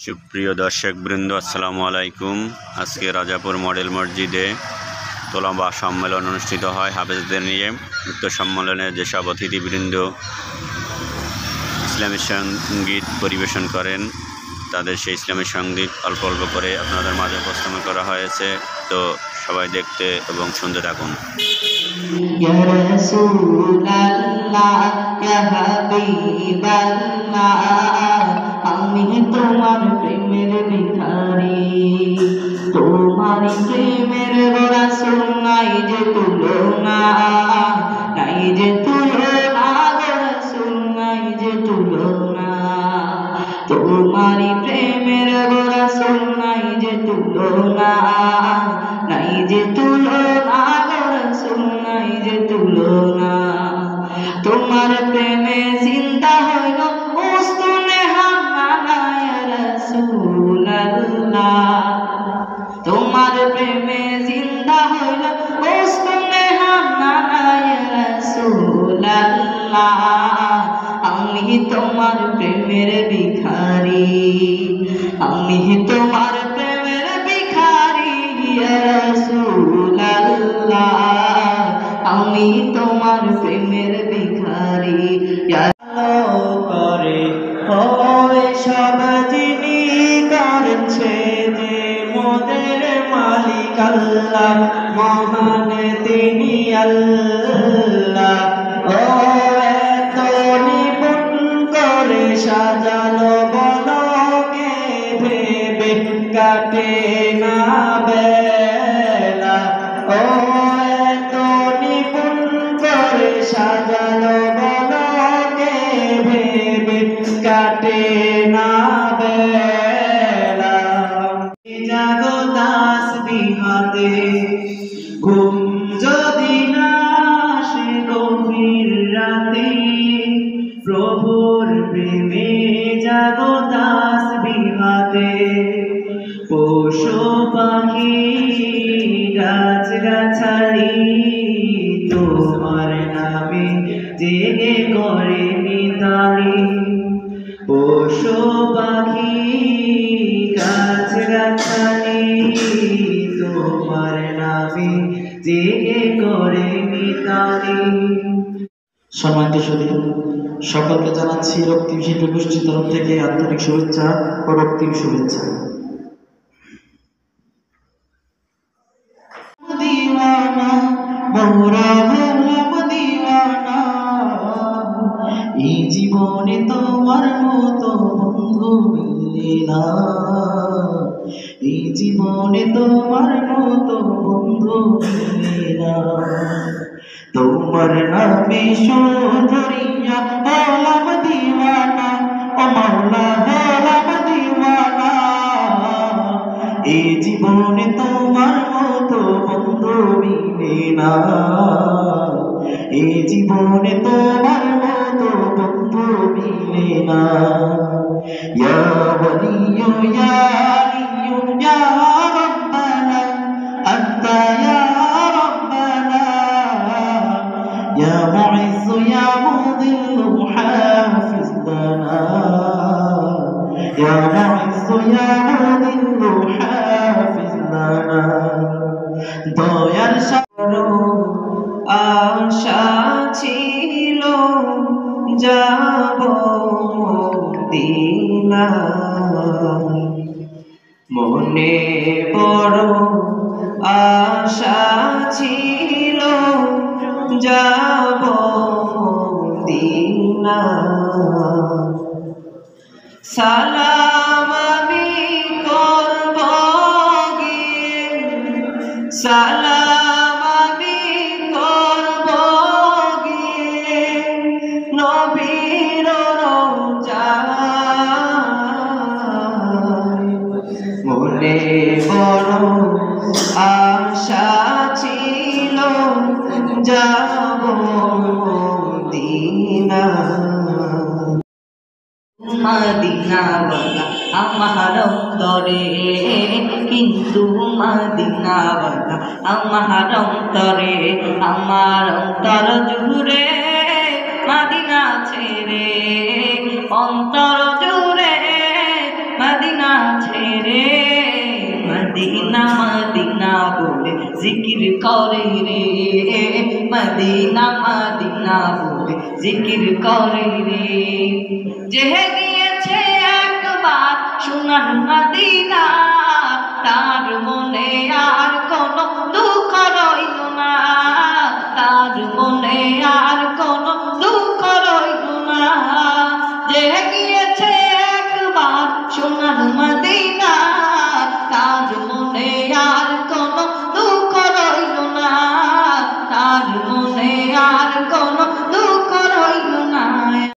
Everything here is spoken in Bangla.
সুপ্রিয় দর্শক বৃন্দ, আসসালামু আলাইকুম। আজকে রাজাপুর মডেল মসজিদে তোলাবা সম্মেলন অনুষ্ঠিত হয় হাফেজদের নিয়ে। উক্ত সম্মেলনে যেসব অতিথিবৃন্দ ইসলামী সঙ্গীত পরিবেশন করেন তাদের সেই ইসলামী সঙ্গীত অল্প অল্প করে আপনাদের মাঝে উপস্থাপন করা হয়েছে। তো সবাই দেখতে এবং শুনতে থাকুন। ইয়া রাসূলুল্লাহ, ইয়া হাবিবাল্লাহ, আমি তোমার প্রেমের ভিখারি। তোমার প্রেমের রাসূল নাই যে তুলনা, নাই যে তুলনা, রাসূল নাই যে তুলনা। তোমার প্রেমের রাসূল নাই যে তুলনা, নাই যে তুলনা, রাসূল নাই যে তুলনা। তোমার প্রেমে জিন্দা হইল উস্তুনে হান্নানা, ইয়া রাসূলুল্লাহ। তোমার প্রেমে জিন্দা হইল উস্তুনে হান্নানা, ইয়া রাসূলুল্লাহ। আমি তোমার প্রেমের ভিখারি, আমি তোমার প্রেমের ভিখারি, ইয়া রাসূলুল্লাহ। আমি তোমার প্রেমের ভিখারি। করে হয় সব যিনি করছে যে মোদের মালিক আল্লাহ, মহান তিনি আল্লাহ। ও এত নিপুণ করে সাজালো বলকে, ভেবে কাটে না বেলা। ও এত নিপুণ করে সাজালো বলকে, ভেবে কাটে না বেলা। জাগো তাসবিহাতে ঘুম যদি না আসে গভীর রাতে, প্রভুর প্রেমে জাগো তাসবিহাতে। পশু পাখি গাছ গাছালি তোমার নামে জেগে করে মিতালি। পশু পাখি গাছ গাছালি তোমার নামে জেগে করে মিতালি। সম্মানিত সুধী, সকলকে জানাচ্ছি রক্তিম শিল্পী গোষ্ঠীর তরফ থেকে আন্তরিক শুভেচ্ছা ও রক্তিম শুভেচ্ছা। দিওয়ানা মোরা হলাম দিওয়ানা, এই জীবনে তোমার মতো বন্ধু মিলে না, এই জীবনে তোমার মতো বন্ধু মিলে না। তোমার নামে সুধরিয়া হলাম দিওয়ানা, ও মাওলা হলাম দিওয়ানা। এই জীবনে তোমার মতো বন্ধু মিলে না, এই জীবনে তোমার মতো বন্ধু মিলে না। ইয়া ওয়ালিয়্যু ইয়া আলিয়্যু ইয়া রাব্বানা, আনতা ইয়া রাব্বানা। ইয়া মুইজ্জু ইয়া মুযিল্লু হাফিজ লানা, ইয়া মুইজ্জু ইয়া মুযিল্লু হাফিজ লানা। দয়ার সাগর আশা ছিল যাব মদিনা, মনে বড় আশা ছিল যাব মদিনা। সালাম আমি করব গিয়ে, সালাম আমি করব গিয়ে নবীর রওজায়। মনে বড় আশা ছিল যাব মদিনা। মদিনাওয়ালা আমার অন্তরে, কিন্তু মদিনাওয়ালা আমার অন্তরে, আমার অন্তর জুড়ে মদিনা ছেড়ে, অন্তর জুড়ে মদিনা রে মদিনা মদিনা বলে জিকির করে রে মদিনা মদিনা বলে জিকির করে রে যে গিয়েছে একবার সোনার মদিনা তার মনে আর কোনো দুঃখ